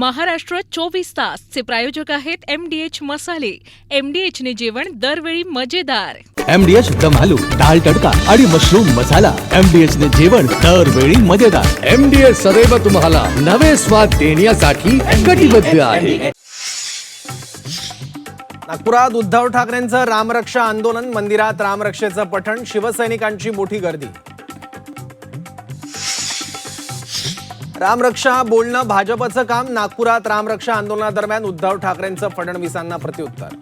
महाराष्ट्र 24 तासचे प्रायोजक आहेत MDH मसाले. MDH ने जेवण दरवेळी मजेदार. MDH दम आलू, दाल तडका आणि मशरूम मसाला. MDH ने जेवण दरवेळी मजेदार. MDH सदैव तुम्हाला नवे स्वाद देण्यासाठी कटिबद्ध आहे. नागपुरात उद्धव ठाकरेंचं रामरक्षा आंदोलन, मंदिरात रामरक्षेचं पठण, शिवसैनिकांची मोठी गर्दी. रामरक्षा बोलणं भाजपचं काम, नागपुरात रामरक्षा आंदोलनादरम्यान उद्धव ठाकरेंचं फडणवीसांना प्रत्युत्तर.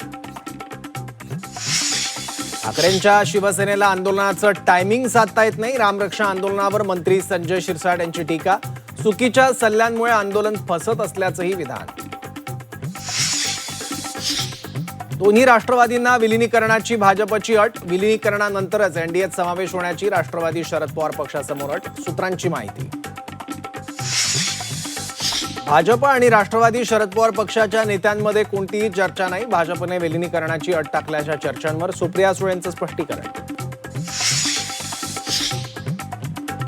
ठाकरेंच्या शिवसेनेला आंदोलनाचं टायमिंग साधता येत नाही, रामरक्षा आंदोलनावर मंत्री संजय शिरसाट यांची टीका. चुकीच्या सल्ल्यांमुळे आंदोलन फसत असल्याचंही विधान. दोन्ही राष्ट्रवादींना विलिनीकरणाची भाजपची अट, विलिनीकरणानंतरच एनडीएत समावेश होण्याची राष्ट्रवादी शरद पवार पक्षासमोर अट. सूत्रांची माहिती. भाजप आणि राष्ट्रवादी शरद पवार पक्षाच्या नेत्यांमध्ये कोणतीही चर्चा नाही. भाजपने विलिनीकरणाची अट टाकल्याच्या चर्चांवर सुप्रिया सुळेंचं स्पष्टीकरण.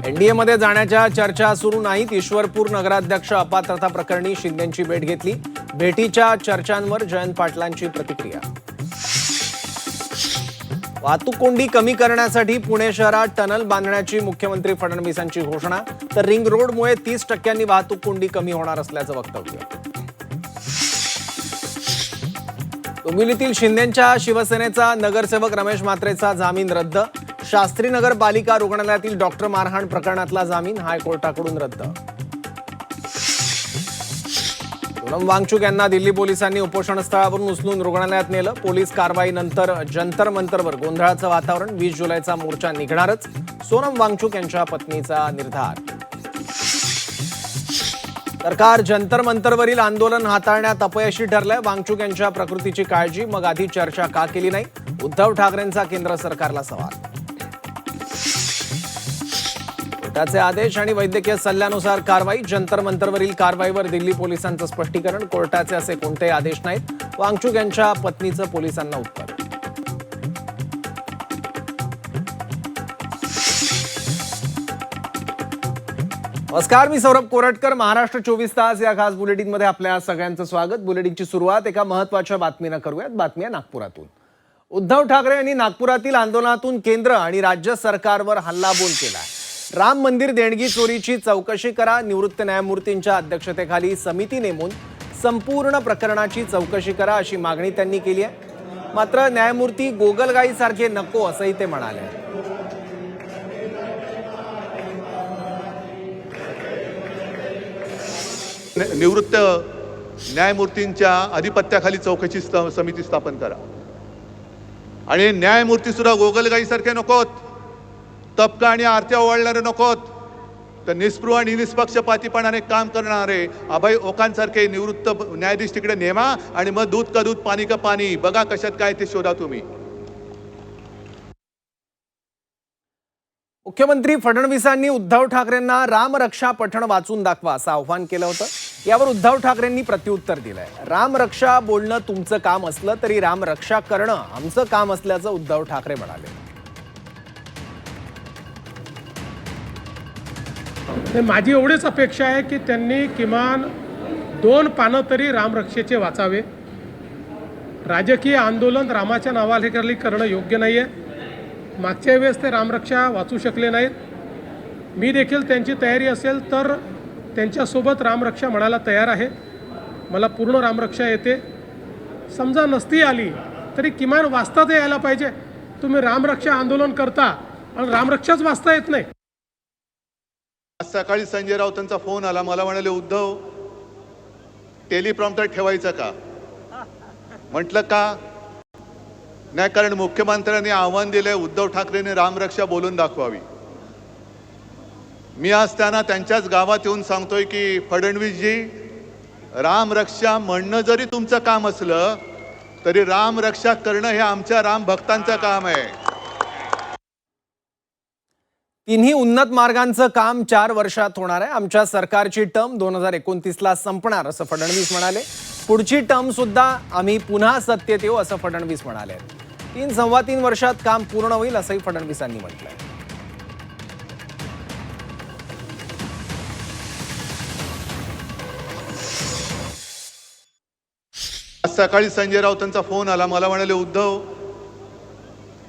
एनडीएमध्ये जाण्याच्या चर्चा सुरू नाहीत. ईश्वरपूर नगराध्यक्ष अपात्रता प्रकरणी शिंदेंची भेट घेतली. भेटीच्या चर्चांवर जयंत पाटलांची प्रतिक्रिया. वाहतूक कोंडी कमी करण्यासाठी पुणे शहरात टनल बांधण्याची मुख्यमंत्री फडणवीसांची घोषणा. तर रिंग रोडमुळे 30% वाहतूक कोंडी कमी होणार असल्याचं वक्तव्य. डोंबिवलीतील शिंदेंच्या शिवसेनेचा नगरसेवक रमेश म्हात्रेचा जामीन रद्द. शास्त्रीनगर पालिका रुग्णालयातील डॉक्टर मारहाण प्रकरणातला जामीन हायकोर्टाकडून रद्द. सोनम वांगचुक यांना दिल्ली पोलिसांनी उपोषणस्थळावरून उचलून रुग्णालयात नेलं. पोलीस कारवाईनंतर जंतर मंतरवर गोंधळाचं वातावरण. 20 जुलैचा मोर्चा निघणारच, सोनम वांगचुक यांच्या पत्नीचा निर्धार. सरकार जंतर मंतरवरील आंदोलन हाताळण्यात अपयशी ठरलंय. वांगचुक यांच्या प्रकृतीची काळजी, मग आधी चर्चा का केली नाही? उद्धव ठाकरेंचा केंद्र सरकारला सवाल. कोर्टाचे आदेश आणि वैद्यकीय सल्ल्यानुसार कारवाई. जंतर मंतरवरील कारवाईवर दिल्ली पोलिसांचं स्पष्टीकरण. कोर्टाचे असे कोणतेही आदेश नाहीत. वांगचुक यांच्या पत्नीचं पोलिसांना उत्तर. नमस्कार, मी सौरभ कोरटकर. महाराष्ट्र 24 तास या खास बुलेटिनमध्ये आपल्या सगळ्यांचं स्वागत. बुलेटिनची सुरुवात एका महत्त्वाच्या बातमीनं करूयात. बातमी आहे नागपुरातून. उद्धव ठाकरे यांनी नागपुरातील आंदोलनातून केंद्र आणि राज्य सरकारवर हल्लाबोल केला. राम मंदिर देणगी चोरीची चौकशी करा. निवृत्त न्यायमूर्तींच्या अध्यक्षतेखाली समिती नेमून संपूर्ण प्रकरणाची चौकशी करा अशी मागणी त्यांनी केली आहे. मात्र न्यायमूर्ती गोगलगाई सारखे नको असंही ते म्हणाले. निवृत्त न्यायमूर्तींच्या अधिपत्याखाली चौकशी समिती स्थापन करा. आणि न्यायमूर्ती सुद्धा गोगलगाई सारखे नकोत, तबका आणि आरत्या ओवाळणारे नकोत. तर निस्पृह आणि निष्पक्षपातीपणाने काम करणारे अभय ओकांसारखे निवृत्त न्यायाधीश तिकडे नेमा आणि मग दूध का दूध पाणी का पाणी बघा कशात काय ते शोधा तुम्ही. मुख्यमंत्री फडणवीसांनी उद्धव ठाकरेंना रामरक्षा पठण वाचून दाखवा असं आव्हान केलं होतं. यावर उद्धव ठाकरेंनी प्रत्युत्तर दिलंय. रामरक्षा बोलणं तुमचं काम असलं तरी रामरक्षा करणं आमचं काम असल्याचं उद्धव ठाकरे म्हणाले. माझी एवढीच अपेक्षा आहे की त्यांनी किमान 2 पानं तरी रामरक्षेचे वाचावे. राजकीय आंदोलन रामाच्या नावाखाली करणं योग्य नाही आहे. मागच्या वेळेस ते रामरक्षा वाचू शकले नाहीत. मी देखील त्यांची तयारी असेल तर त्यांच्यासोबत रामरक्षा म्हणायला तयार आहे. मला पूर्ण रामरक्षा येते. समजा नसती आली तरी किमान वाचता तर यायला पाहिजे. तुम्ही रामरक्षा आंदोलन करता आणि रामरक्षाच वाचता येत नाही. सकाळी संजय राऊतांचा फोन आला. मला म्हणाले, उद्धव टेलिप्रॉम्प्टर ठेवायचं का? म्हटलं का नाही, कारण मुख्यमंत्र्यांनी आव्हान दिले उद्धव ठाकरेंनी रामरक्षा बोलून दाखवावी. मी आज त्यांच्याच गावात येऊन सांगतोय की फडणवीसजी, रामरक्षा म्हणणं जरी तुमचं काम असलं तरी रामरक्षा करणं हे आमच्या राम भक्तांचं काम आहे. तिन्ही उन्नत मार्गांचं काम 4 वर्षात होणार आहे. आमच्या सरकारची टर्म 2029ला संपणार असं फडणवीस म्हणाले. पुढची टर्म सुद्धा आम्ही पुन्हा सत्तेत येऊ असं फडणवीस म्हणाले. 3-3.25 वर्षात काम पूर्ण होईल असंही फडणवीसांनी म्हटलंय. आज सकाळी संजय राऊतांचा फोन आला, मला म्हणाले उद्धव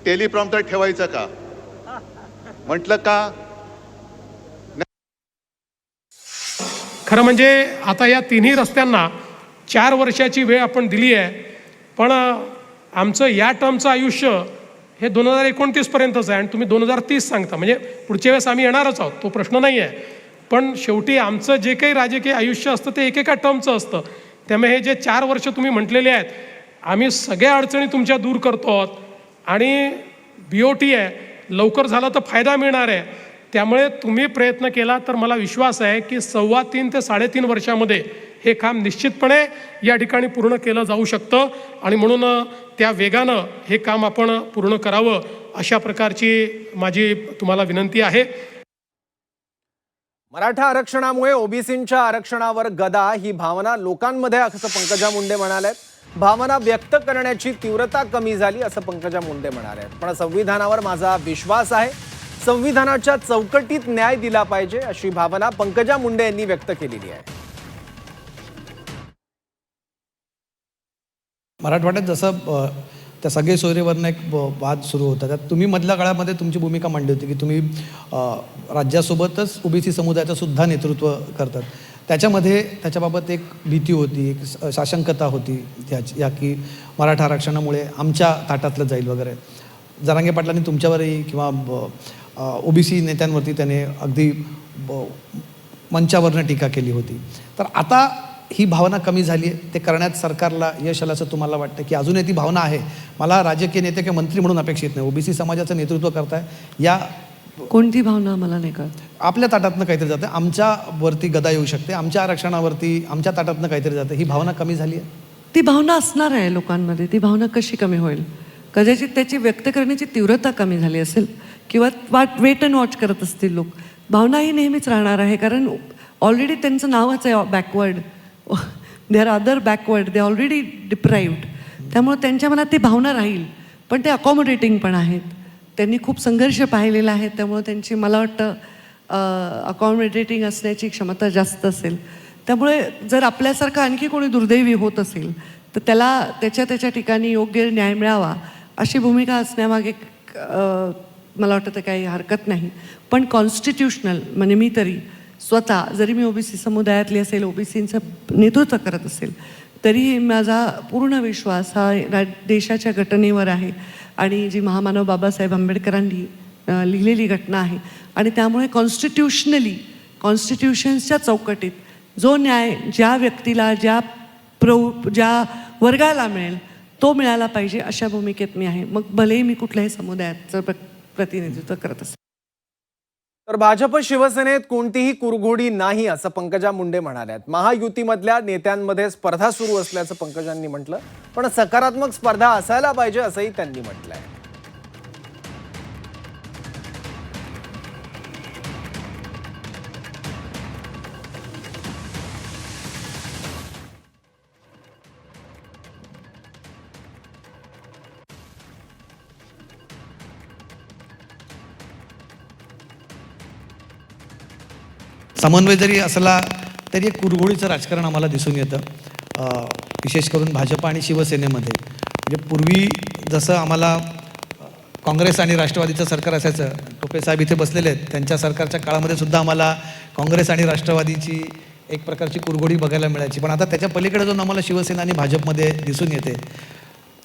टेलिप्रॉम्प्टर ठेवायचं का? म्हटलं का? खरं म्हणजे आता या तिन्ही रस्त्यांना 4 वर्षाची वेळ आपण दिली आहे, पण आमचं या टर्मचं आयुष्य हे 2029 पर्यंतच आहे आणि तुम्ही 2030 सांगता, म्हणजे पुढच्या वेळेस आम्ही येणारच आहोत, तो प्रश्न नाही आहे. पण शेवटी आमचं जे काही राजकीय आयुष्य असतं ते एकेका टर्मचं असतं. त्यामुळे हे जे 4 वर्ष तुम्ही म्हटलेले आहेत, आम्ही सगळ्या अडचणी तुमच्या दूर करतो आहोत आणि BOT आहे, लवकर झालं तर फायदा मिळणार आहे. त्यामुळे तुम्ही प्रयत्न केला तर मला विश्वास आहे की 3.25 ते 3.5 वर्षामध्ये हे काम निश्चितपणे या ठिकाणी पूर्ण केलं जाऊ शकतं आणि म्हणून त्या वेगानं हे काम आपण पूर्ण करावं अशा प्रकारची माझी तुम्हाला विनंती आहे. मराठा आरक्षणामुळे ओबीसींच्या आरक्षणावर गदा ही भावना लोकांमध्ये असं पंकजा मुंडे म्हणाल्यात. भावना व्यक्त करण्याची तीव्रता कमी झाली असं पंकजा मुंडे म्हणाल्यात. पण संविधानावर माझा विश्वास आहे, संविधानाच्या चौकटीत न्याय दिला पाहिजे अशी भावना पंकजा मुंडे यांनी व्यक्त केलेली आहे. मराठवाड्यात जसं त्या सगळे सोयरेवरनं एक वाद सुरू होता, त्यात तुम्ही मधल्या काळामध्ये तुमची भूमिका मांडली होती की तुम्ही राज्यासोबतच ओबीसी समुदायाचं सुद्धा नेतृत्व करतात. त्याच्याबाबत एक भीती होती, एक साशंकता होती या की मराठा आरक्षणामुळे आमच्या ताटातलं जाईल वगैरे. जरांगे पाटलांनी तुमच्यावरही किंवा ओबीसी नेत्यांवरती त्याने अगदी मंचावरनं टीका केली होती. तर आता ही भावना कमी झाली आहे, ते करण्यात सरकारला यश आलं असं तुम्हाला वाटतं की अजूनही ती भावना आहे? मला राजकीय नेते किंवा मंत्री म्हणून अपेक्षित नाही, ओबीसी समाजाचं नेतृत्व करताय, या कोणती भावना मला नाही कळत. आपल्या ताटातनं काहीतरी जातं, आमच्यावरती गदा येऊ शकते, आमच्या आरक्षणावरती आमच्या ताटातनं काहीतरी जातं, ही भावना कमी झाली आहे? ती भावना असणार आहे लोकांमध्ये. ती भावना कशी कमी होईल? कदाचित त्याची व्यक्त करण्याची तीव्रता कमी झाली असेल किंवा वेट अँड वॉच करत असतील लोक. भावना ही नेहमीच राहणार आहे, कारण ऑलरेडी त्यांचं नावच आहे backward. They are other backward, they already deprived. त्यामुळे त्यांच्या मनात ती भावना राहील, पण ते अकॉमोडेटिंग पण आहेत. त्यांनी खूप संघर्ष पाहिलेला आहे, त्यामुळे त्यांची मला वाटतं अकॉमोडेटिंग असण्याची क्षमता जास्त असेल. त्यामुळे जर आपल्यासारखं आणखी कोणी दुर्दैवी होत असेल तर त्याला त्याच्या ठिकाणी योग्य न्याय मिळावा अशी भूमिका असण्यामागे मला वाटतं तर काही हरकत नाही. पण कॉन्स्टिट्यूशनल म्हणजे मी तरी स्वतः जरी मी ओबीसी समुदायातली असेल, ओबीसींचं नेतृत्व करत असेल, तरी माझा पूर्ण विश्वास हा देशाच्या घटनेवर आहे आणि जी महामानव बाबासाहेब आंबेडकरांनी लिहिलेली घटना आहे. आणि त्यामुळे कॉन्स्टिट्यूशन्सच्या चौकटीत जो न्याय ज्या व्यक्तीला ज्या वर्गाला मिळेल तो मिळाला पाहिजे अशा भूमिकेत मी आहे. मग भलेही मी कुठल्याही समुदायाचं प्रतिनिधित्व करत असेल. तर भाजप शिवसेनेत कोणतीही कुरघोडी नाही असं पंकजा मुंडे म्हणाल्यात. महायुतीमधल्या नेत्यांमध्ये स्पर्धा सुरू असल्याचं पंकजांनी म्हटलं, पण सकारात्मक स्पर्धा असायला पाहिजे असंही त्यांनी म्हटलंय. समन्वय जरी असला तरी एक कुरघोडीचं राजकारण आम्हाला दिसून येतं, विशेष करून भाजप आणि शिवसेनेमध्ये. म्हणजे पूर्वी जसं आम्हाला काँग्रेस आणि राष्ट्रवादीचं सरकार असायचं, टोपे साहेब इथे बसलेले आहेत, त्यांच्या सरकारच्या काळामध्ये सुद्धा आम्हाला काँग्रेस आणि राष्ट्रवादीची एक प्रकारची कुरघोडी बघायला मिळायची. पण आता त्याच्या पलीकडे जाऊन आम्हाला शिवसेना आणि भाजपमध्ये दिसून येते.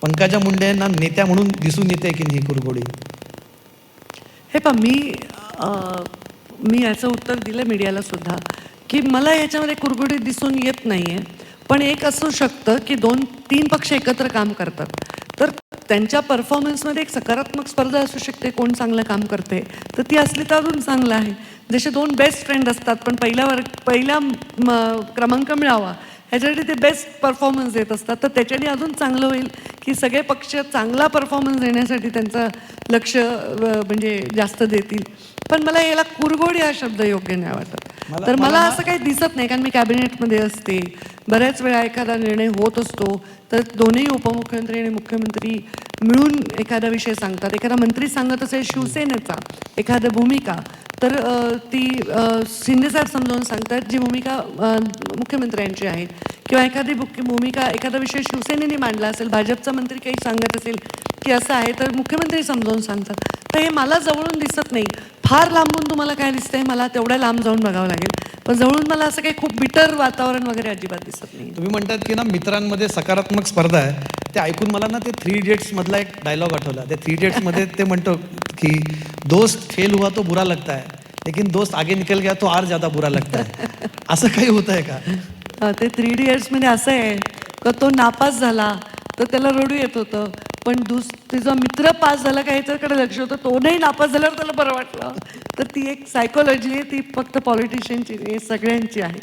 पंकजा मुंडेंना नेत्या म्हणून दिसून येते की ही कुरघोडी? हे मी याचं उत्तर दिलं मीडियाला सुद्धा की मला याच्यामध्ये कुरघोडी दिसून येत नाही आहे. पण एक असू शकतं की 2-3 पक्ष एकत्र काम करतात तर त्यांच्या परफॉर्मन्समध्ये एक सकारात्मक स्पर्धा असू शकते. कोण चांगलं काम करते तर ती असली तर अजून चांगलं आहे. जसे 2 बेस्ट फ्रेंड असतात पण पहिला क्रमांक मिळावा ह्याच्यासाठी ते बेस्ट परफॉर्मन्स देत असतात, तर त्याच्याने अजून चांगलं होईल की सगळे पक्ष चांगला परफॉर्मन्स देण्यासाठी त्यांचं लक्ष म्हणजे जास्त देतील. पण मला याला कुरघोडी हा शब्द योग्य नाही वाटत. तर मला असं काही दिसत नाही, कारण मी कॅबिनेटमध्ये असते, बऱ्याच वेळा एखादा निर्णय होत असतो तर दोन्ही उपमुख्यमंत्री आणि मुख्यमंत्री मिळून एखादा विषय सांगतात. एखादा मंत्री सांगत असेल शिवसेनेचा एखादा भूमिका तर ती शिंदेसाहेब समजावून सांगतात जी भूमिका मुख्यमंत्र्यांची आहे, किंवा एखादी भूमिका एखादा विषय शिवसेनेने मांडला असेल, भाजपचा मंत्री काही सांगत असेल की असं आहे, तर मुख्यमंत्री समजावून सांगतात. तर हे मला जवळून दिसत नाही. फार लांबून तुम्हाला काय दिसतंय, मला तेवढ्या लांब जाऊन बघावं लागेल, पण जवळून मला असं काही खूप बिटर वातावरण वगैरे अजिबात दिसत नाही. तुम्ही म्हणतात की ना मित्रांमध्ये सकारात्मक स्पर्धा आहे, ते ऐकून मला ना ते 3 इडियट्स मधला एक डायलॉग आठवला. त्या 3 इडियट्स मध्ये ते म्हणतो की दोस्त फेल हुआ तो बुरा लगता है, लेकिन दोस्त आगे निकल गया तो और ज्यादा बुरा लगता है. असं काही होत आहे का? ते 3 इडियट्समध्ये असं आहे का तो नापास झाला तर त्याला रडू येत होतं, पण तिचा मित्र पास झाला का ह्याच्याकडे लक्ष होतं, तो नाही नापास झाल्यावर त्याला बरं वाटलं. तर ती एक सायकोलॉजी आहे, ती फक्त पॉलिटिशियनची नाही, सगळ्यांची आहे.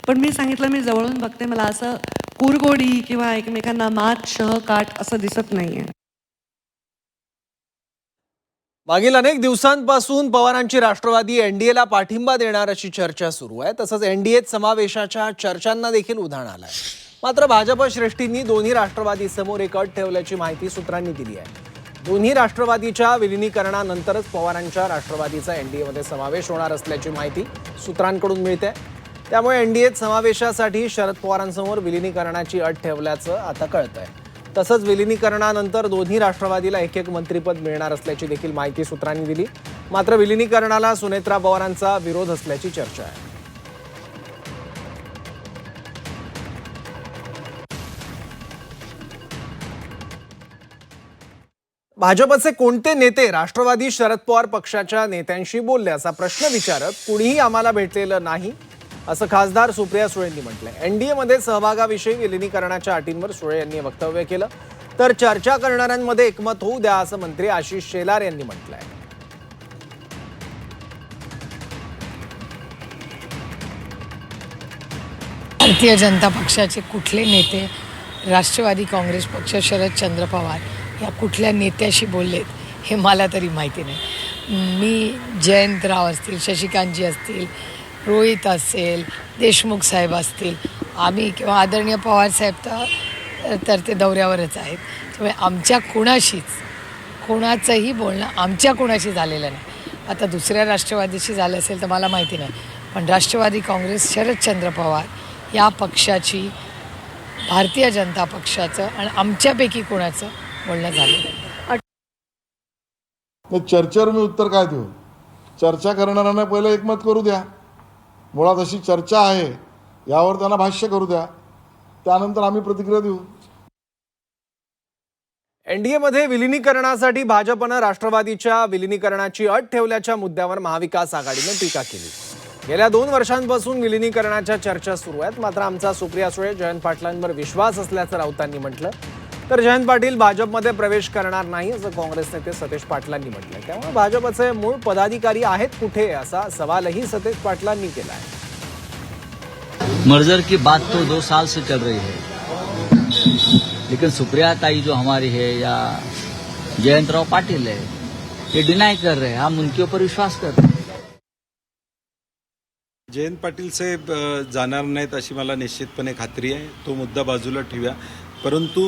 पण मी सांगितलं, मी जवळून बघते, मला असं कुरगोडी किंवा एकमेकांना मात शह काट असं दिसत नाहीये. मागील अनेक दिवसांपासून पवारांची राष्ट्रवादी एनडीएला पाठिंबा देणार अशी चर्चा सुरू आहे. तसंच एनडीएत समावेशाच्या चर्चांना देखील उधाण आलंय. मात्र भाजप श्रेष्ठींनी दोन्ही राष्ट्रवादी समोर एक अट ठेवल्याची माहिती सूत्रांनी दिली आहे. दोन्ही राष्ट्रवादीच्या विलिनीकरणानंतरच पवारांच्या राष्ट्रवादीचा एनडीएमध्ये समावेश होणार असल्याची माहिती सूत्रांकडून मिळते. त्यामुळे एनडीएत समावेशासाठी शरद पवारांसमोर विलिनीकरणाची अट ठेवल्याचं आता कळतंय. तसंच विलिनीकरणानंतर दोन्ही राष्ट्रवादीला एक मंत्रिपद मिळणार असल्याची देखील माहिती सूत्रांनी दिली. मात्र विलिनीकरणाला सुनेत्रा पवारांचा विरोध असल्याची चर्चा आहे. भाजपचे कोणते नेते राष्ट्रवादी शरद पवार पक्षाच्या नेत्यांशी बोलले असा प्रश्न विचारत कुणीही आम्हाला भेटलेलं नाही असं खासदार सुप्रिया सुळेंनी म्हटलंय. एनडीएमध्ये सहभागाविषयी विलिनीकरणाच्या अटींवर सुळे यांनी वक्तव्य केलं. तर चर्चा करणाऱ्यांमध्ये एकमत होऊ द्या असं मंत्री आशिष शेलार यांनी म्हटलंय. भारतीय जनता पक्षाचे कुठले नेते राष्ट्रवादी काँग्रेस पक्ष शरदचंद्र पवार या कुठल्या नेत्याशी बोललेत हे मला तरी माहिती नाही. मी जयंतराव असतील, शशिकांतजी असतील, रोहित असेल, देशमुख साहेब असतील, आम्ही किंवा आदरणीय पवारसाहेब तर ते दौऱ्यावरच आहेत. त्यामुळे आमच्या कोणाचंही बोलणं आमच्या कोणाशी झालेलं नाही. आता दुसऱ्या राष्ट्रवादीशी झालं असेल तर मला माहिती नाही, पण राष्ट्रवादी काँग्रेस शरदचंद्र पवार या पक्षाची भारतीय जनता पक्षाचं आणि आमच्यापैकी कोणाचं बोलणं झालेलं आहे. चर्चेवर मी उत्तर काय देऊ? चर्चा करणाऱ्यांना पहिलं एकमत करू द्या. मुळात अशी चर्चा आहे यावर त्यांना भाष्य करू द्या, त्यानंतर आम्ही प्रतिक्रिया देऊ. एनडीएमध्ये विलिनीकरणासाठी भाजपनं राष्ट्रवादीच्या विलिनीकरणाची अट ठेवल्याच्या मुद्द्यावर महाविकास आघाडीनं टीका केली. गेल्या 2 वर्षांपासून विलिनीकरणाच्या चर्चा सुरू आहेत. मात्र आमचा सुप्रिया सुळे, जयंत पाटलांवर विश्वास असल्याचं राऊतांनी म्हटलं. तर जयंत पाटील भाजपमध्ये प्रवेश करणार नाही असं काँग्रेस नेते सतेज पाटलांनी म्हटलंय. त्यामुळे भाजपचे मूळ पदाधिकारी आहेत कुठे असा सवालही सतेज पाटलांनी केला आहे. मर्जर की बात तो 2 साल से चल रही है, लेकिन सुप्रिया ताई जो हमारी है या जयंतराव पाटिल है ये डिनाई कर रहे हैं. हम उनके ऊपर विश्वास करते हैं. जयंत पाटील साहेब जाणार नाहीत अशी मला निश्चितपणे खात्री आहे. तो मुद्दा बाजूला ठेवूया. परंतु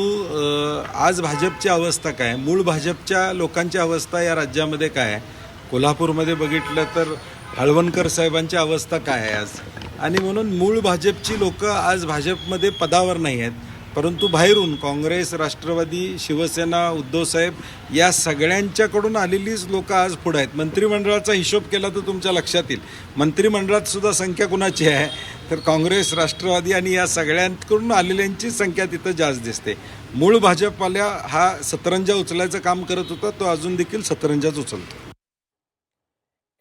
आज भाजपची अवस्था काय, मूळ भाजपच्या लोकांची अवस्था या राज्यामध्ये काय आहे, कोल्हापूरमध्ये बघितलं तर हळवणकर साहेबांची अवस्था काय आहे आज. आणि म्हणून मूळ भाजपची लोकं आज भाजपमध्ये पदावर नाही आहेत, परंतु बाहेरून काँग्रेस, राष्ट्रवादी, शिवसेना, उद्धव साहेब या सगळ्यांच्याकडून आलेलीच लोकं आज पुढे आहेत. मंत्रिमंडळाचा हिशोब केला तर तुमच्या लक्षात येईल, मंत्रिमंडळात सुद्धा संख्या कुणाची आहे तर काँग्रेस, राष्ट्रवादी आणि या सगळ्यांकडून आलेल्यांची संख्या तिथं जास्त दिसते. मूळ भाजपवाल्या हा सतरंजा उचलायचं काम करत होता, तो अजून देखील सतरंजाच उचलतो.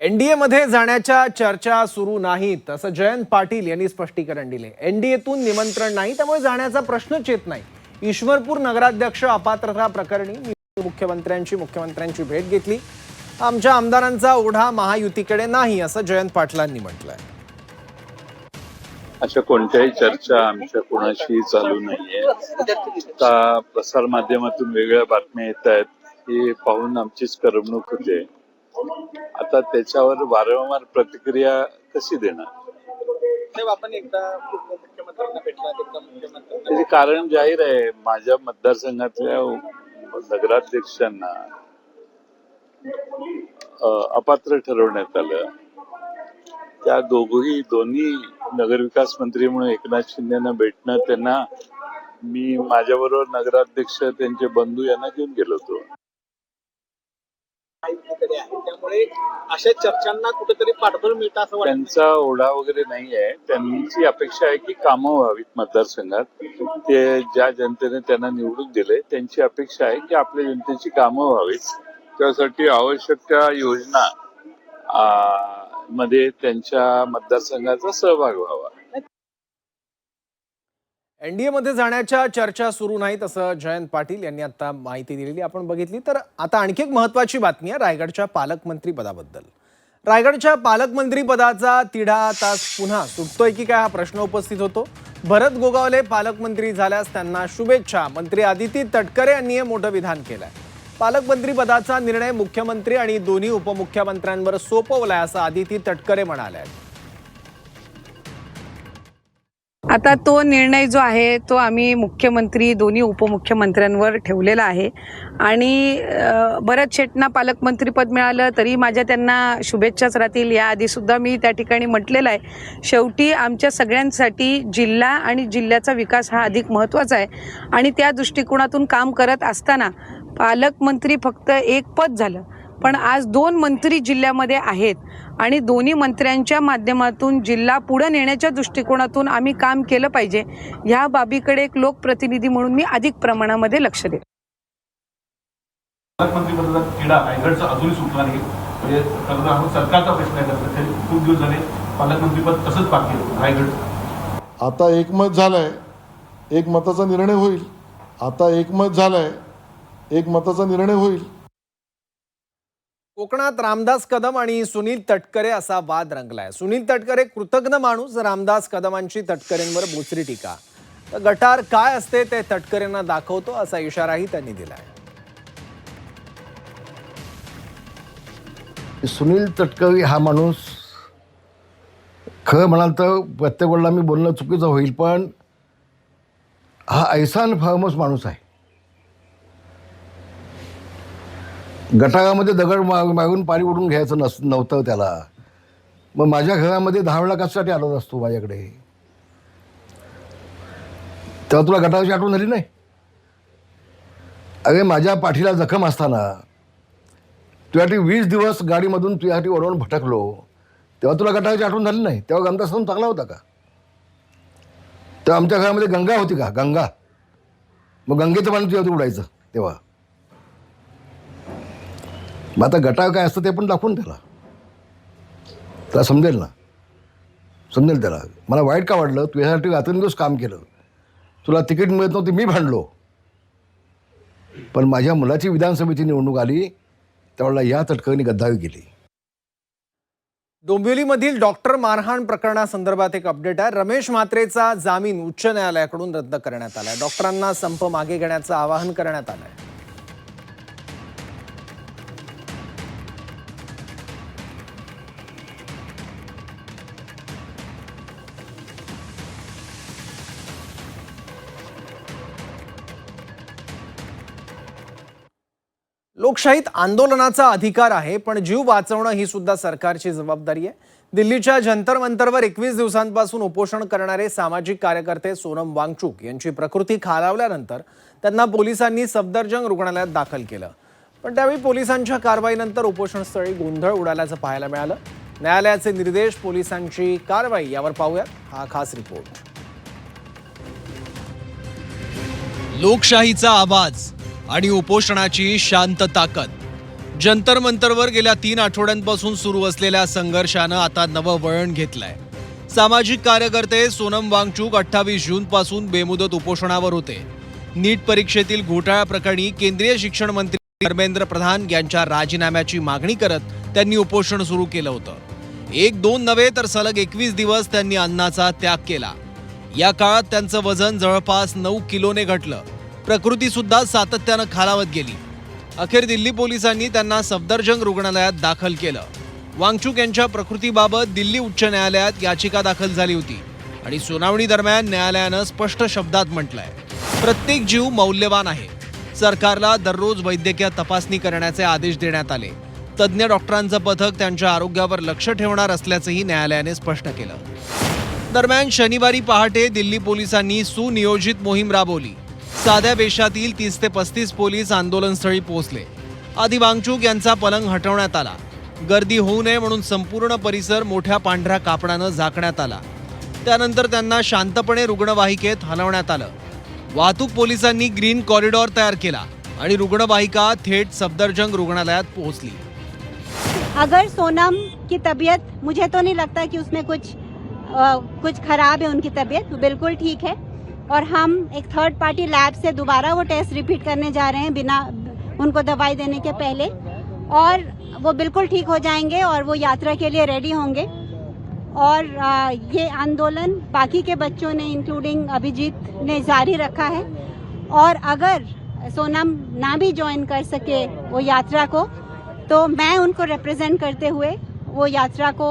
एनडीएमध्ये जाण्याच्या चर्चा सुरू नाहीत असं जयंत पाटील यांनी स्पष्टीकरण दिले. एनडीएतून निमंत्रण नाही, त्यामुळे जाण्याचा प्रश्नच येत नाही. ईश्वरपूर नगराध्यक्ष अपात्रता प्रकरणी मी मुख्यमंत्र्यांची भेट घेतली. आमच्या आमदारांचा ओढा महायुतीकडे नाही असं जयंत पाटलांनी म्हटलंय. अशा कोणत्याही चर्चा आमच्या कोणाशी चालू नाहीये. आता प्रसार माध्यमातून वेगळ्या बातम्या येत आहेत, हे पाहून आमचीच करमणूक होते. आता त्याच्यावर वारंवार प्रतिक्रिया कशी देणार? आपण एकदा मुख्यमंत्र्यांना भेटला, त्याचे कारण जाहीर आहे. माझ्या मतदारसंघातल्या नगराध्यक्षांना अपात्र ठरवण्यात आलं त्या दोन्ही नगरविकास मंत्री म्हणून एकनाथ शिंदेना भेटणं, त्यांना मी माझ्याबरोबर नगराध्यक्ष त्यांचे बंधू यांना घेऊन गेलो होतो. माहितीकडे आहे त्यामुळे अशा चर्चांना कुठेतरी पाठबळ मिळतं असं वाटतं. त्यांचा ओढा वगैरे नाही आहे. त्यांची अपेक्षा आहे की कामं व्हावीत मतदारसंघात. ते ज्या जनतेने त्यांना निवडून दिले त्यांची अपेक्षा आहे की आपल्या जनतेची कामं व्हावीत. त्यासाठी आवश्यक त्या योजना मध्ये त्यांच्या मतदारसंघाचा सहभाग व्हावा. एनडीए मध्ये जाण्याच्या चर्चा सुरू नाहीत असं जयंत पाटील यांनी आता माहिती दिलेली आपण बघितली. तर आता आणखी एक महत्वाची बातमी आहे रायगडच्या पालकमंत्री पदाबद्दल. रायगडच्या पालकमंत्री पदाचा तिढा आता पुन्हा सुटतोय की काय हा प्रश्न उपस्थित होतो. भरत गोगावले पालकमंत्री झाल्यास त्यांना शुभेच्छा. मंत्री आदिती तटकरे यांनी हे मोठं विधान केलंय. पालकमंत्री पदाचा निर्णय मुख्यमंत्री आणि दोन्ही उपमुख्यमंत्र्यांवर सोपवलाय असं आदिती तटकरे म्हणाल्या. आता तो निर्णय जो आहे तो आम्ही मुख्यमंत्री दोन्ही उपमुख्यमंत्र्यांवर ठेवलेला आहे आणि भरत शेटना पालकमंत्रीपद मिळालं तरी माझ्या त्यांना शुभेच्छाच राहतील. याआधीसुद्धा मी त्या ठिकाणी म्हटलेलं आहे. शेवटी आमच्या सगळ्यांसाठी जिल्हा आणि जिल्ह्याचा विकास हा अधिक महत्त्वाचा आहे आणि त्या दृष्टिकोनातून काम करत असताना पालकमंत्री फक्त एक पद झालं, पण आज 2 मंत्री जिल्ह्यामध्ये आहेत आणि दोन्ही मंत्र्यांच्या माध्यमातून जिल्हा पुढे नेण्याच्या दृष्टिकोनातून आम्ही काम केलं पाहिजे. ह्या बाबीकडे एक लोकप्रतिनिधी म्हणून मी अधिक प्रमाणामध्ये लक्ष देते. पालकमंत्रीपदाचा तिढा रायगडचा अजूनही सुटला नाही. म्हणजे सरकारचा प्रश्न आहे. खूप दिवस झाले पालकमंत्रीपद तसंच बाकी आहे रायगड. आता एकमत झालंय, एक मताचा निर्णय होईल. आता एकमत झालंय, एक मताचा निर्णय होईल. कोकणात रामदास कदम आणि सुनील तटकरे असा वाद रंगलाय. सुनील तटकरे कृतज्ञ माणूस, रामदास कदमांची तटकरेंवर बोचरी टीका. तर गटार काय असते ते तटकरेंना दाखवतो असा इशाराही त्यांनी दिलाय. सुनील तटकरे हा माणूस खरं म्हणाल तर प्रत्येक वेळेला मी बोलणं चुकीचं होईल, पण हा ऐसान फार्मस माणूस आहे. गटारामध्ये दगड मारून पाणी उडून घ्यायचं नव्हतं त्याला. मग माझ्या घरामध्ये 10 वेळा कशासाठी आलो असतो माझ्याकडे? तेव्हा तुला गटाराची आठवण झाली नाही? अरे माझ्या पाठीला जखम असताना तुझ्यासाठी 20 दिवस गाडीमधून तुझ्यासाठी ओढवून भटकलो, तेव्हा तुला गटाराची आठवण झाली नाही? तेव्हा गंगा सण चांगला होता का? तेव्हा आमच्या घरामध्ये गंगा होती का? गंगा. मग गंगेचं पाणी तुझ्यावरती उडायचं तेव्हा. मग आता गटार काय असतं ते पण दाखवून त्याला समजेल ना, समजेल त्याला. मला वाईट का वाटलं? तुझ्यासाठी रात्रंदिवस काम केलं, तुला तिकीट मिळत नव्हती, मी भांडलो, पण माझ्या मुलाची विधानसभेची निवडणूक आली त्यावेळेला या तटकरेंनी गद्दारी केली. डोंबिवलीमधील डॉक्टर मारहाण प्रकरणासंदर्भात एक अपडेट आहे. रमेश म्हात्रेचा जामीन उच्च न्यायालयाकडून रद्द करण्यात आलाय. डॉक्टरांना संप मागे घेण्याचं आवाहन करण्यात आलंय. लोकशाहीत आंदोलनाचा अधिकार आहे, पण जीव वाचवणं ही सुद्धा सरकारची जबाबदारी आहे. दिल्लीच्या जंतर मंतरवर 21 दिवसांपासून उपोषण करणारे सामाजिक कार्यकर्ते सोनम वांगचुक यांची प्रकृती खालावल्यानंतर त्यांना पोलिसांनी सफदरजंग रुग्णालयात दाखल केलं. पण त्यावेळी पोलिसांच्या कारवाईनंतर उपोषणस्थळी गोंधळ उडाल्याचं पाहायला मिळालं. न्यायालयाचे निर्देश, पोलिसांची कारवाई यावर पाहूयात हा खास रिपोर्ट. लोकशाहीचा आवाज आणि उपोषणाची शांत ताकद. जंतर मंतरवर गेल्या 3 आठवड्यांपासून सुरू असलेल्या संघर्षानं आता नवं वळण घेतलंय. सामाजिक कार्यकर्ते सोनम वांगचुक 28 जूनपासून बेमुदत उपोषणावर होते. नीट परीक्षेतील घोटाळ्याप्रकरणी केंद्रीय शिक्षण मंत्री धर्मेंद्र प्रधान यांच्या राजीनाम्याची मागणी करत त्यांनी उपोषण सुरू केलं होतं. 1-2 नव्हे तर सलग 21 दिवस त्यांनी अन्नाचा त्याग केला. या काळात त्यांचं वजन जवळपास 9 किलोने घटलं. प्रकृती सुद्धा सातत्यानं खालावत गेली. अखेर दिल्ली पोलिसांनी त्यांना सफदरजंग रुग्णालयात दाखल केलं. वांगचुक यांच्या प्रकृतीबाबत दिल्ली उच्च न्यायालयात याचिका दाखल झाली होती आणि सुनावणी दरम्यान न्यायालयानं स्पष्ट शब्दात म्हटलंय, प्रत्येक जीव मौल्यवान आहे. सरकारला दररोज वैद्यकीय तपासणी करण्याचे आदेश देण्यात आले. तज्ज्ञ डॉक्टरांचं पथक त्यांच्या आरोग्यावर लक्ष ठेवणार असल्याचंही न्यायालयाने स्पष्ट केलं. दरम्यान शनिवारी पहाटे दिल्ली पोलिसांनी सुनियोजित मोहीम राबवली. साध्या वेशातील 30 ते 35 पोलीस आंदोलनस्थळी पोहोचले. आधी वांगचूक यांचा पलंग हटवण्यात आला. गर्दी होऊ नये म्हणून संपूर्ण परिसर मोठ्या पांढऱ्या कापडानं झाकण्यात आला. त्यानंतर त्यांना शांतपणे रुग्णवाहिकेत हलवण्यात आलं. वाहतूक पोलिसांनी ग्रीन कॉरिडॉर तयार केला आणि रुग्णवाहिका थेट सफदरजंग रुग्णालयात पोहोचली. अगर सोनम की तबीयत, मुझे तो नहीं लगता कि उसमें कुछ खराब है. उनकी तबीयत बिल्कुल ठीक है और हम एक थर्ड पार्टी लैब से दोबारा वो टेस्ट रिपीट करने जा रहे हैं बिना उनको दवाई देने के पहले, और वो बिल्कुल ठीक हो जाएंगे और वो यात्रा के लिए रेडी होंगे. और ये आंदोलन बाकी के बच्चों ने इंक्लूडिंग अभिजीत ने जारी रखा है. और अगर सोनम ना भी ज्वाइन कर सके वो यात्रा को, तो मैं उनको रिप्रेजेंट करते हुए वो यात्रा को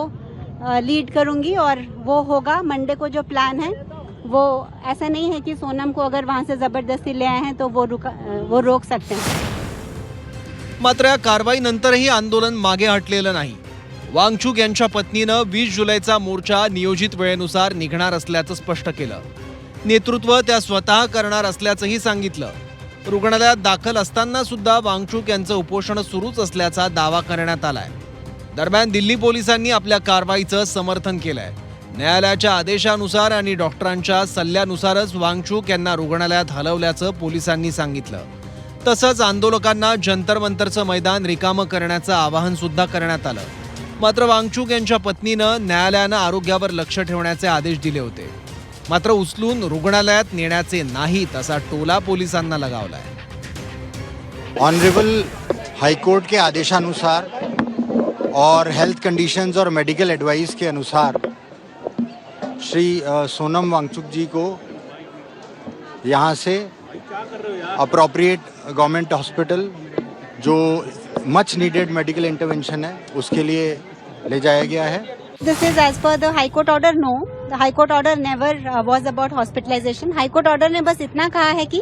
लीड करूंगी और वो होगा. मंडे को जो प्लान है वो ऐसा नहीं है कि सोनम को अगर वहां से जबरदस्ती ले आए हैं तो वो रोक सकते हैं. मात्र या कारवाईनंतरही आंदोलन मागे हटलेलं नाही. वांगचूक यांच्या पत्नीनं 20 जुलैचा मोर्चा नियोजित वेळेनुसार निघणार असल्याचं स्पष्ट केलं. नेतृत्व त्या स्वतः करणार असल्याचंही सांगितलं. रुग्णालयात दाखल असताना सुद्धा वांगचूक यांचं उपोषण सुरूच असल्याचा दावा करण्यात आलाय. दरम्यान दिल्ली पोलिसांनी आपल्या कारवाईचं समर्थन केलंय. न्यायालयाच्या आदेशानुसार आणि डॉक्टरांच्या सल्ल्यानुसारच वांगचूक यांना रुग्णालयात हलवल्याचं पोलिसांनी सांगितलं. तसंच आंदोलकांना जंतर मंतरचं मैदान रिकामं करण्याचं आवाहन सुद्धा करण्यात आलं. मात्र वांगचूक यांच्या पत्नीनं न्यायालयानं आरोग्यावर लक्ष ठेवण्याचे आदेश दिले होते. मात्र उचलून रुग्णालयात नेण्याचे नाहीत असा टोला पोलिसांना लगावलाय. ऑनरेबल हाईकोर्ट के आदेशानुसार और हेल्थ कंडीशंस और मेडिकल एडवाइस के अनुसार श्री सोनम वांगचुक जी को यहाँ से अप्रोप्रिएट गवर्नमेंट हॉस्पिटल जो मच नीडेड मेडिकल इंटरवेंशन है उसके लिए ले जाया गया है. This is as per the High Court order. No, the High Court order never was about hospitalization. High Court order ने बस इतना कहा है कि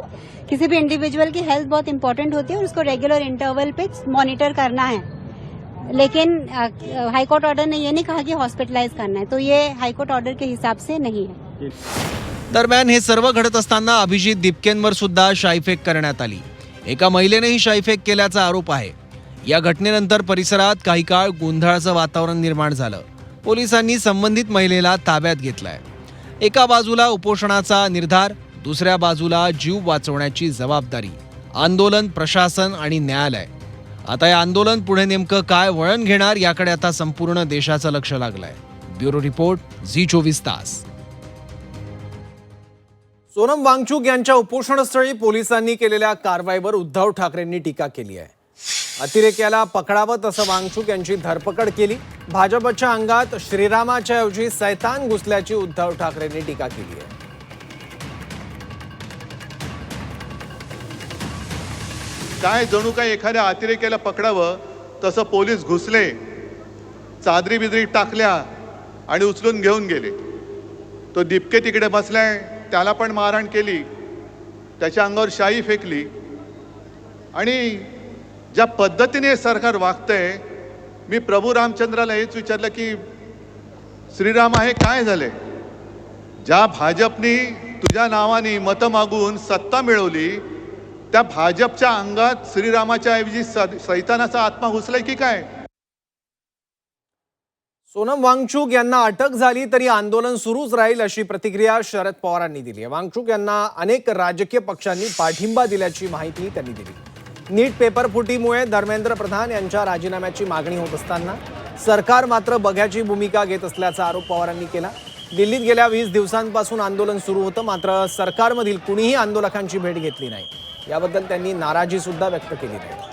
किसी भी इंडिविजुअल की हेल्थ बहुत इंपॉर्टेंट होती है और उसको रेगुलर इंटरवल पे मॉनिटर करना है. लेकिन हाई कोर्ट ऑर्डर ने ये नहीं कहा कि हॉस्पिटलाइज करना है. तो ये हाई कोर्ट ऑर्डर के हिसाब से नहीं है. दरम्यान हे सर्व घडत असताना अभिजीत दिपकेंवर सुद्धा शाईफेक करण्यात आली. एका महिलेनेही शाईफेक केल्याचा आरोप आहे. या घटनेनंतर परिसरात काही काळ गोंधळाचं वातावरण निर्माण झालं. पोलिसांनी संबंधित महिलेला ताब्यात घेतलाय. एका बाजूला उपोषणाचा निर्धार, दुसऱ्या बाजूला जीव वाचवण्याची जबाबदारी. आंदोलन, प्रशासन आणि न्यायालय. आता या आंदोलन पुढे नेमकं काय वळण घेणार याकडे आता संपूर्ण देशाचं लक्ष लागलंय. ब्युरो रिपोर्ट, झी24 तास. सोनम वांगचूक यांच्या उपोषणस्थळी पोलिसांनी केलेल्या कारवाईवर उद्धव ठाकरेंनी टीका केली आहे. अतिरेक्याला पकडावं तसं वांगचूक यांची धरपकड केली. भाजपच्या अंगात श्रीरामाच्या ऐवजी सैतान घुसल्याची उद्धव ठाकरेंनी टीका केली आहे. काय जणू काय एखाद्या अतिरेक्याला पकडावं तसं पोलीस घुसले, चादरी बिदरी टाकल्या आणि उचलून घेऊन गेले. तो दिपके तिकडे बसलाय, त्याला पण मारहाण केली, त्याच्या अंगावर शाई फेकली. आणि ज्या पद्धतीने सरकार वागतंय, मी प्रभू रामचंद्राला हेच विचारलं की श्रीराम आहे काय झालंय? ज्या भाजपनी तुझ्या नावाने मतं मागून सत्ता मिळवली त्या भाजपच्या अंगात श्रीरामाच्या ऐवजी सैतानाचा आत्मा घुसलाय की काय? सोनम वांगचूक यांना अटक झाली तरी आंदोलन सुरूच राहील अशी प्रतिक्रिया शरद पवारांनी दिली आहे. वांगचूक यांना अनेक राजकीय पक्षांनी पाठिंबा दिल्याची माहिती त्यांनी दिली. नीट पेपर फुटीमुळे धर्मेंद्र प्रधान यांच्या राजीनाम्याची मागणी होत असताना सरकार मात्र बघ्याची भूमिका घेत असल्याचा आरोप पवारांनी केला. दिल्लीत गेल्या 20 दिवसांपासून आंदोलन सुरू होतं, मात्र सरकारमधील कुणीही आंदोलकांची भेट घेतली नाही. याबद्दल त्यांनी नाराजी सुद्धा व्यक्त केली आहे.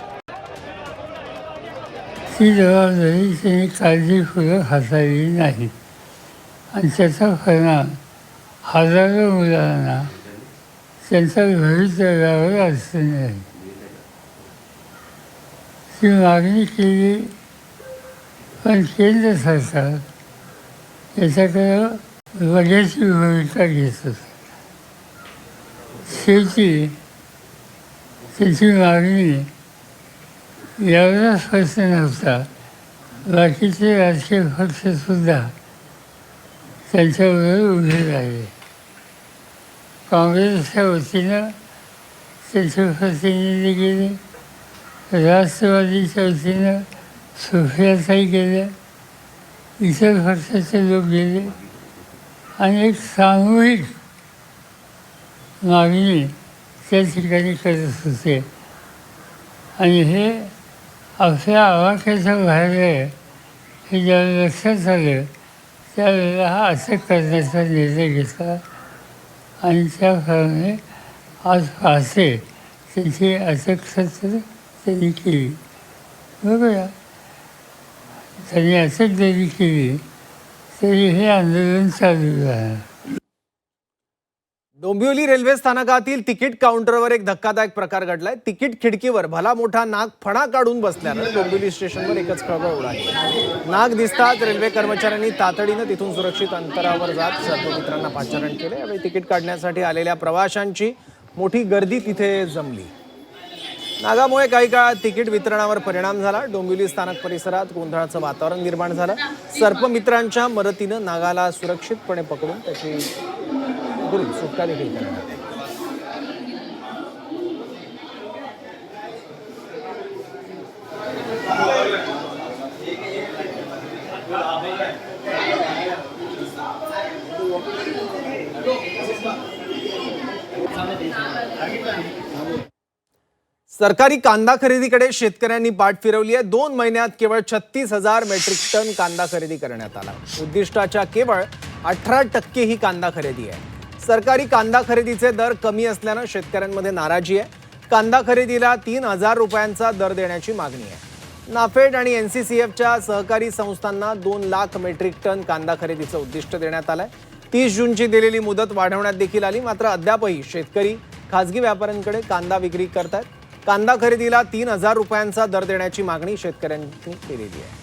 ती जबाबदारी त्यांनी काळजीपूर्वक हाताळली नाही आणि त्याचा परिणाम हजारो मुलांना त्यांच्या भवितव्यावर अडचणी आहे. ती मागणी केली पण केंद्र सरकार याच्याकडे बघ्याची भूमिका घेत होतं. शेवटी त्याची मागणी एवढा स्पष्ट नव्हता. बाकीचे राजकीय पक्षसुद्धा त्यांच्याबरोबर उभे राहिले. काँग्रेसच्या वतीनं त्यांचे प्रतिनिधी गेले, राष्ट्रवादीच्या वतीनं सुप्रियाताई गेल्या, इतर पक्षाचे लोक गेले आणि एक सामूहिक मागणी त्या ठिकाणी करत होते. आणि हे आपल्या आवाक्याच्या बाहेर आहे हे ज्यावेळेला लक्षात आलं त्यावेळेला हा अटक करण्याचा निर्णय घेतला आणि त्याप्रमाणे आज पहाटे त्यांची अटक त्यांनी केली. बघूया, त्यांनी अटक जरी केली तरी हे आंदोलन चालू राहणार. डोंबिवली रेल्वे स्थानकातील तिकीट काउंटरवर एक धक्कादायक प्रकार घडलाय. तिकीट खिडकीवर भला मोठा नाग फणा काढून बसल्यानं डोंबिवली स्टेशनवर एकच खळबळ उडाली. नाग दिसताच रेल्वे कर्मचाऱ्यांनी तातडीनं तिथून सुरक्षित अंतरावर जात सर्व मित्रांना पाचारण केले. यावेळी तिकीट काढण्यासाठी आलेल्या प्रवाशांची मोठी गर्दी तिथे जमली. नागामुळे काही काळात तिकीट वितरणावर परिणाम झाला. डोंबिवली स्थानक परिसरात गोंधळाचं वातावरण निर्माण झालं. सर्पमित्रांच्या मदतीनं नागाला सुरक्षितपणे पकडून त्याची सुटका देखील करण्यात आली. सरकारी कांदा खरेदीकडे शेतकऱ्यांनी पाठ फिरवली आहे. 2 महिन्यात केवळ 36,000 मेट्रिक टन कांदा खरेदी करण्यात आला. उद्दिष्टाच्या केवळ 18% ही कांदा खरेदी आहे. सरकारी कांदा खरेदीचे दर कमी असल्यानं शेतकऱ्यांमध्ये नाराजी आहे. कांदा खरेदीला 3,000 रुपयांचा दर देण्याची मागणी आहे. नाफेड आणि NCCFच्या सहकारी संस्थांना 2 लाख मेट्रिक टन कांदा खरेदीचं उद्दिष्ट देण्यात आलंय. 30 जूनची दिलेली मुदत वाढवण्यात देखील आली. मात्र अद्यापही शेतकरी खासगी व्यापाऱ्यांकडे कांदा विक्री करतात. कांदा खरेदीला 3,000 रुपयांचा दर देण्याची मागणी शेतकऱ्यांनी केलेली आहे.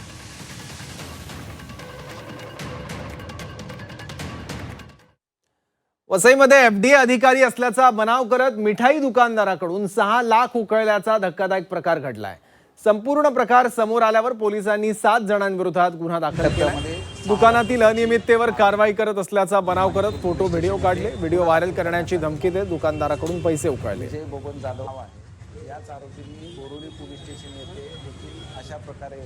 वसईमध्ये FDA अधिकारी असल्याचा बनाव करत मिठाई दुकानदाराकडून 6 लाख उकळल्याचा धक्कादायक प्रकार घडलाय. संपूर्ण प्रकार समोर आल्यावर पोलिसांनी 7 जणांविरोधात गुन्हा दाखल केला. दुकानातील अनियमिततेवर कारवाई करत असल्याचा बनाव करत फोटो व्हिडिओ काढले. व्हिडिओ व्हायरल करण्याची धमकी देत दुकानदाराकडून पैसे उकळले. बबन जाधव आहे. याच आरोपींनी बोरोली पोलीस स्टेशन येथे देखील अशा प्रकारे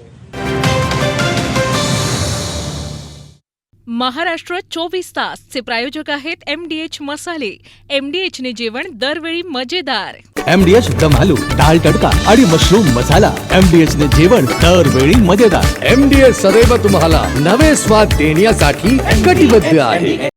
महाराष्ट्र 24 तासचे प्रायोजक आहेत MDH मसाले. MDHने जेवण दरवेळी मजेदार. MDH दम आलू, दाल तडका आणि मशरूम मसाला. MDHने जेवण दरवेळी मजेदार. MDH सदैव तुम्हाला नवे स्वाद देण्यासाठी कटिबद्ध आहे.